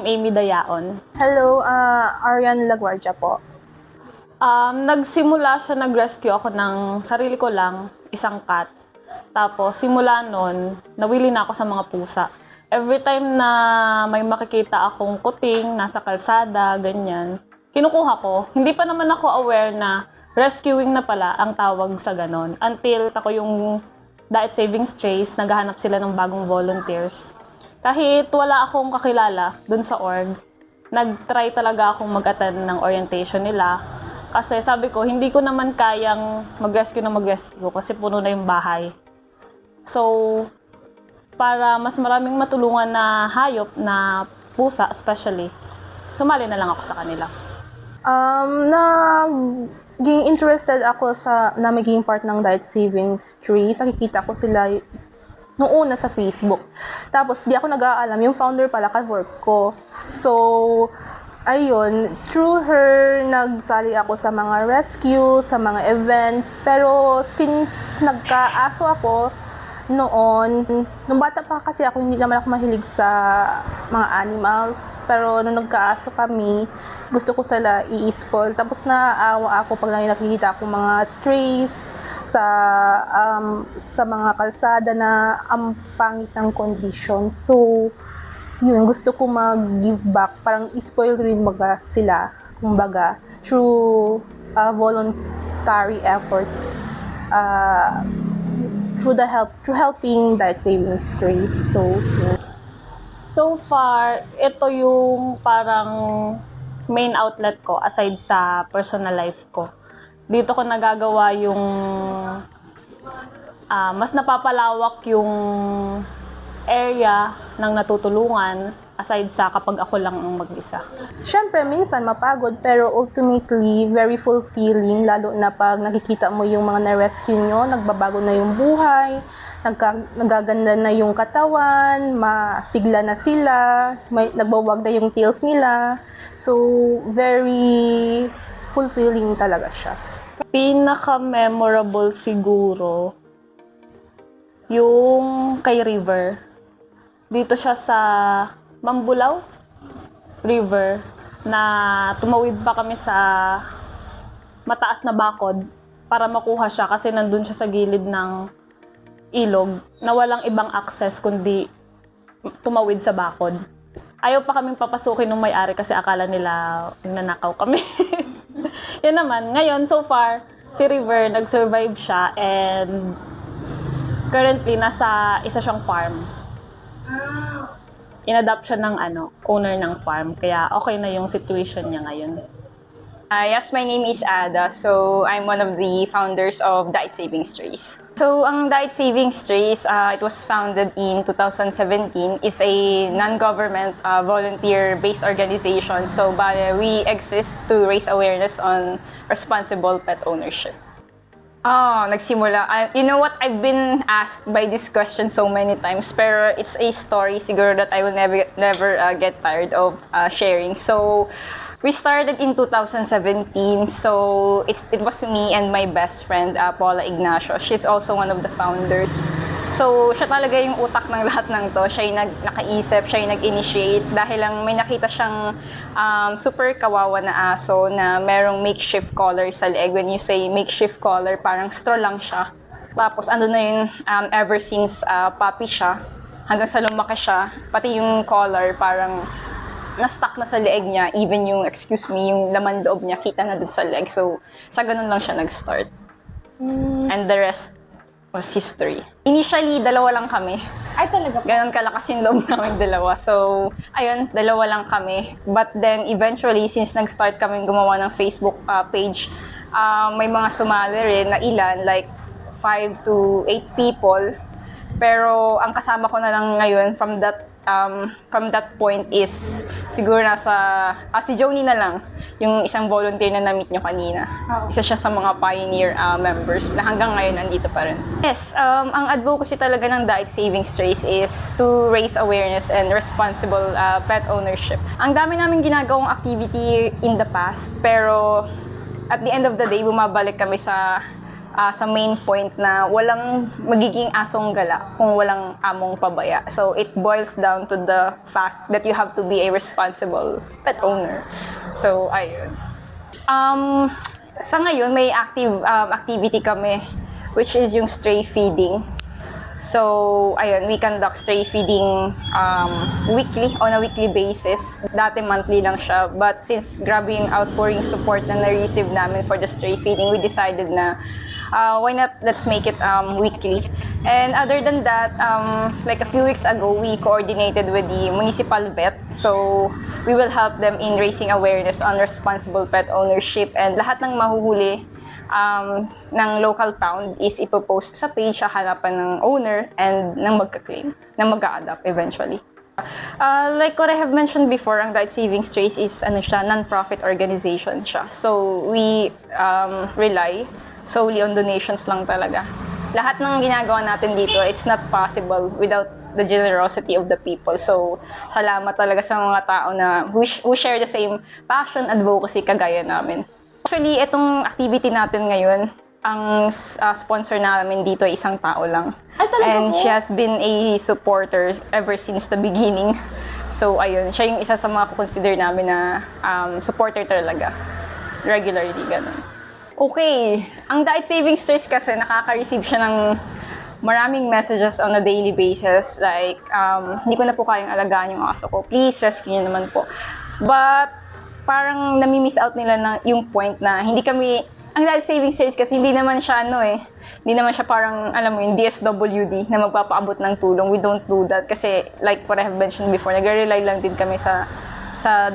Amy Dayaon. Hello, Arian Laguardia po. Nag-rescue ako ng sarili ko lang, isang cat. Tapos, simula nun, nawili na ako sa mga pusa. Every time na may makikita akong kuting, nasa kalsada, ganyan, kinukuha ko. Hindi pa naman ako aware na rescuing na pala ang tawag sa ganon. Until ako yung Diet Saving Strays, naghahanap sila ng bagong volunteers. Kahit wala akong kakilala dun sa org, nag-try talaga akong mag-attend ng orientation nila. Kasi sabi ko, hindi ko naman kayang mag-rescue kasi puno na yung bahay. So, para mas maraming matulungan na hayop, na pusa especially, sumali na lang ako sa kanila. Naging interested ako na maging part ng Diet Saving Strays. Nakikita ko sila noong una sa Facebook. Tapos, di ako nag-aalam, yung founder pala ka-work ko. So, ayun, through her, nagsali ako sa mga rescue, sa mga events. Pero, since nagka-aso ako noon, nung bata pa kasi ako, hindi naman ako mahilig sa mga animals. Pero, nung nagka-aso kami, gusto ko sila i-spoil. Tapos, naaawa ako pag nakikita ako mga strays sa mga kalsada na ang pangit ng condition. So, yun, gusto ko mag-give back, parang i-spoil rin sila, kumbaga, through voluntary efforts, through helping Diet Saving Strays. So far, ito yung parang main outlet ko aside sa personal life ko. Dito ko nagagawa yung mas napapalawak yung area ng natutulungan aside sa kapag ako lang ang mag-isa. Siyempre, minsan mapagod, pero ultimately, very fulfilling, lalo na pag nakikita mo yung mga na-rescue nyo, nagbabago na yung buhay, nagaganda na yung katawan, masigla na sila, nagbawag na yung tails nila. So, very fulfilling talaga siya. Pinaka-memorable siguro yung kay River. Dito siya sa Mambulaw River na tumawid pa kami sa mataas na bakod para makuha siya kasi nandun siya sa gilid ng ilog na walang ibang access kundi tumawid sa bakod. Ayaw pa kaming papasukin ng may-ari kasi akala nila nanakaw kami. Yan naman. Ngayon, so far, si River, nag-survive siya and currently, nasa isa siyang farm. In-adapt siya ng owner ng farm. Kaya okay na yung situation niya ngayon. Yes, my name is Ada. So, I'm one of the founders of Diet Saving Strays. So, ang Diet Saving Strays, it was founded in 2017. It's a non-government, volunteer-based organization. So, we exist to raise awareness on responsible pet ownership. Nagsimula. You know what? I've been asked by this question so many times, pero it's a story siguro that I will never get tired of sharing. So, we started in 2017. So, it was me and my best friend, Paula Ignacio. She's also one of the founders. So, siya talaga yung utak ng lahat ng to. Siya yung nakaisip, siya yung nag-initiate dahil lang may nakita siyang super kawawa na aso na merong makeshift collar sa leeg. When you say makeshift collar, parang straw lang siya. Tapos, ando na yun ever since puppy siya, hanggang sa lumaki siya, pati yung collar parang na-stuck na sa leeg niya. Even yung, yung laman loob niya, kita na dun sa leg. So, sa ganun lang siya nag-start. And the rest was history. Initially, dalawa lang kami. Ay, talaga po? Ganon kalakas yung loob namin dalawa. So, ayun, dalawa lang kami. But then, eventually, since nag-start kami gumawa ng Facebook page, may mga sumali rin na ilan, like 5 to 8 people. Pero, ang kasama ko na lang ngayon from that point is siguro si Joni na lang, yung isang volunteer na na-meet nyo kanina. Isa siya sa mga pioneer members na hanggang ngayon nandito pa rin. Yes, ang advocacy talaga ng Diet Saving Strays is to raise awareness and responsible pet ownership. Ang dami namin ginagawang activity in the past, pero at the end of the day, bumabalik kami sa sa main point na walang magiging asong gala kung walang among pabaya. So it boils down to the fact that you have to be a responsible pet owner. So ayun. Sa ngayon may active activity kami, which is yung stray feeding. So, ayun, we conduct stray feeding on a weekly basis. Dati monthly lang siya. But since grabe yung outpouring support na na-receive namin for the stray feeding, we decided na why not let's make it weekly. And other than that, like a few weeks ago, we coordinated with the municipal vet. So, we will help them in raising awareness on responsible pet ownership. And lahat ng mahuhuli ng local pound is ipopost sa page sa harapan ng owner and ng magka-claim, ng mag-a-adopt eventually. Like what I have mentioned before, ang Diet Saving Strays is non-profit organization siya. So we rely solely on donations lang talaga. Lahat ng ginagawa natin dito, it's not possible without the generosity of the people. So salamat talaga sa mga tao na who share the same passion, advocacy kagaya namin. Actually, itong activity natin ngayon, ang sponsor namin dito ay isang tao lang. Ay, talaga And po? she has been a supporter ever since the beginning. So, ayun, siya yung isa sa mga consider namin na supporter talaga. Regularly, ganun. Okay, ang Diet Saving Strays kasi nakaka-receive siya ng maraming messages on a daily basis. Like, hindi ko na po kayang alagaan yung aso ko. Please, rescue niyo naman po. But, parang nami-miss out nila na yung point na hindi kami, ang Diet Saving Strays kasi hindi naman siya hindi naman siya parang, alam mo yung DSWD na magpapaabot ng tulong. We don't do that kasi like what I have mentioned before, nag-rely lang din kami sa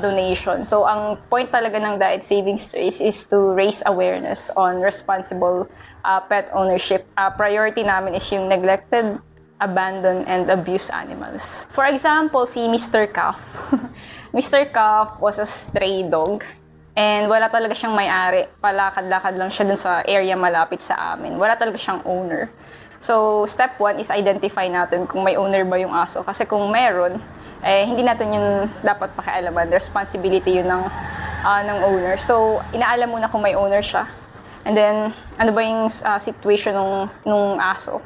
donation. So, ang point talaga ng Diet Saving Strays is to raise awareness on responsible pet ownership. Priority namin is yung neglected, abandoned, and abused animals. For example, si Mr. Cuff. Mr. Cuff was a stray dog and wala talaga siyang may-ari. Palakad-lakad lang siya dun sa area malapit sa amin. Wala talaga siyang owner. So, step 1 is identify natin kung may owner ba yung aso. Kasi kung meron, hindi natin yun dapat pakialaman. Responsibility yun ng owner. So, inaalam muna kung may owner siya. And then, ano ba yung situation nung aso?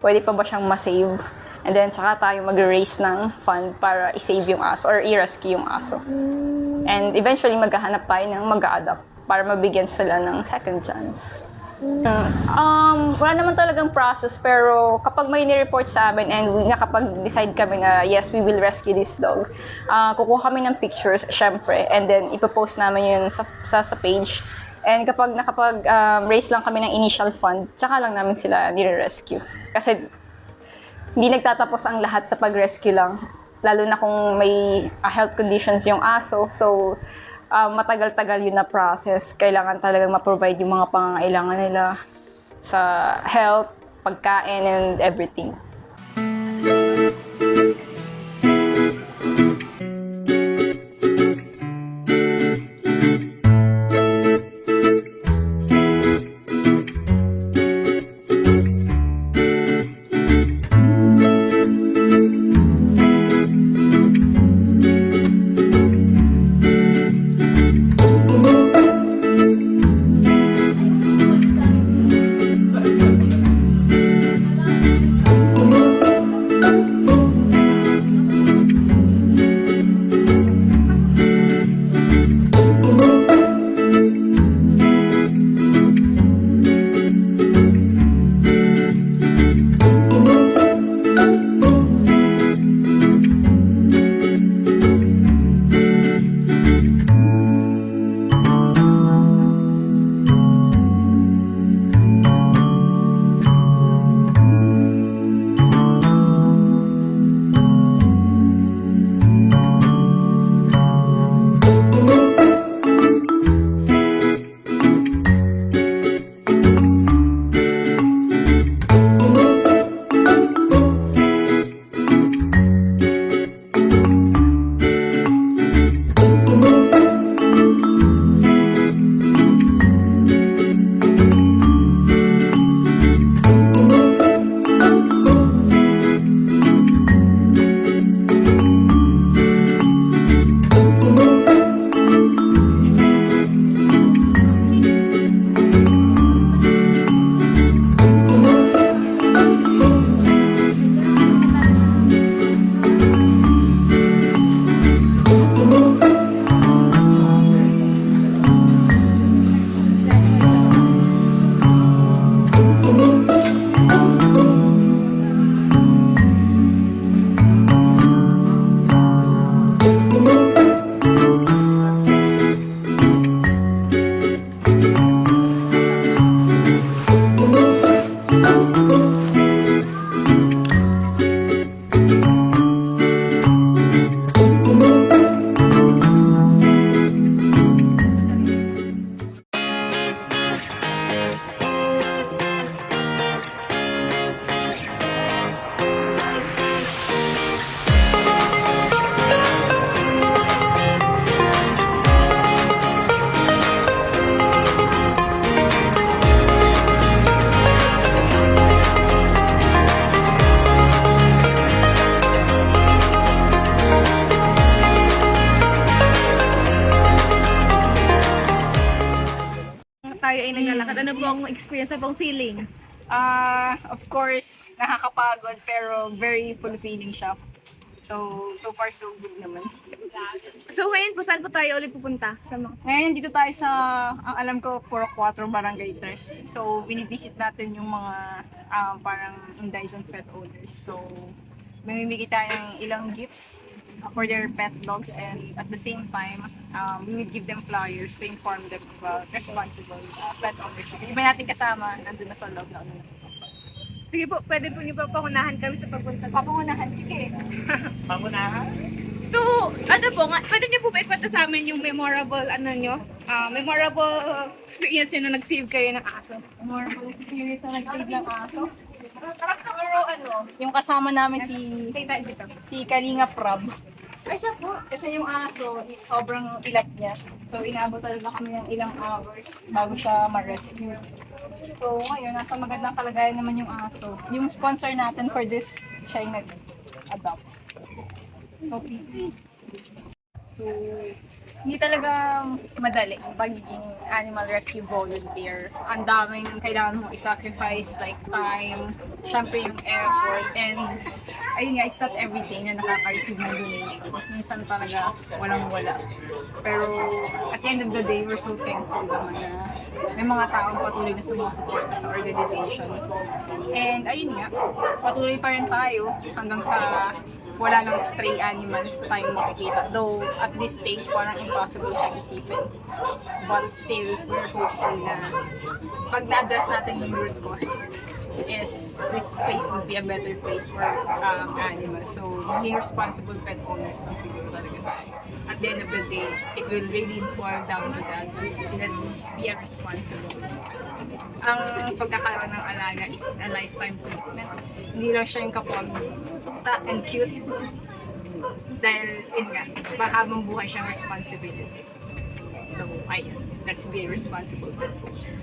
Pwede pa ba siyang ma-save? And then, saka tayo mag-raise ng fund para i-save yung aso or i-rescue yung aso. And eventually, maghahanap tayo ng mag-a-adopt para mabigyan sila ng second chance. Wala naman talagang process, pero kapag may ni-report sa amin and nakapag-decide kami na yes, we will rescue this dog, kukuha kami ng pictures, syempre, and then ipopost namin yun sa page. And kapag nakapag-raise lang kami ng initial fund, tsaka lang namin sila nire-rescue. Kasi hindi nagtatapos ang lahat sa pag-rescue lang. Lalo na kung may health conditions yung aso. So, matagal-tagal yun na process. Kailangan talagang ma-provide yung mga pangangailangan nila sa health, pagkain, and everything. ano po ang experience o pong feeling? Of course, nakakapagod pero very fulfilling siya. So far so good naman. So ngayon po, saan po tayo ulit pupunta? Ngayon dito tayo sa, ang alam ko, Puro 4 Barangay Tres. So binivisit natin yung mga parang indigent pet owners. So mamimigay tayo ng ilang gifts for their pet dogs, and at the same time, we will give them flyers to inform them about responsible pet ownership. Iba natin kasama, nandun na sa loob na ano na sa Sige po, pwede po niyo pa pakunahan kami sa pagpunta. papangunahan, sige. Papangunahan? So, ano po, pwede niyo po ba ikwento sa amin yung memorable, memorable experience niyo na nag-save kayo ng aso? Memorable experience na nag-save ng aso. Pero yung kasama namin si Kalinga Prab. Ay, siya po. Kasi yung aso is sobrang ilat niya. So, inabot talaga kami ng ilang hours bago siya ma-rescue. So, ngayon, nasa magandang kalagayan naman yung aso. Yung sponsor natin for this, siya yung nag-adopt. Okay. So, hindi talaga madali yung pagiging animal rescue volunteer. Ang daming kailangan mong i-sacrifice, like time, syempre yung effort, and ayun nga, it's not everything na nakaka-receive ng donation. Minsan talaga walang-wala. Pero at the end of the day, we're so thankful naman na may mga taong patuloy na sumusuporta sa organization. And ayun nga, patuloy pa rin tayo hanggang sa wala ng stray animals na tayong makikita. Though at this stage, parang impossible siya isipin. But still, we're hopeful na pag na-address natin yung root cause, is this place would be a better place for animals. So, maging responsible pet owners lang siguro talaga tayo. At the end of the day, it will really boil down to that. Let's be a responsible. Ang pagkakaroon ng alaga is a lifetime commitment. Hindi lang siya yung kapag and cute. Dahil, yun nga, habang buhay siyang responsibility. So, ayun. Let's be a responsible pet owner.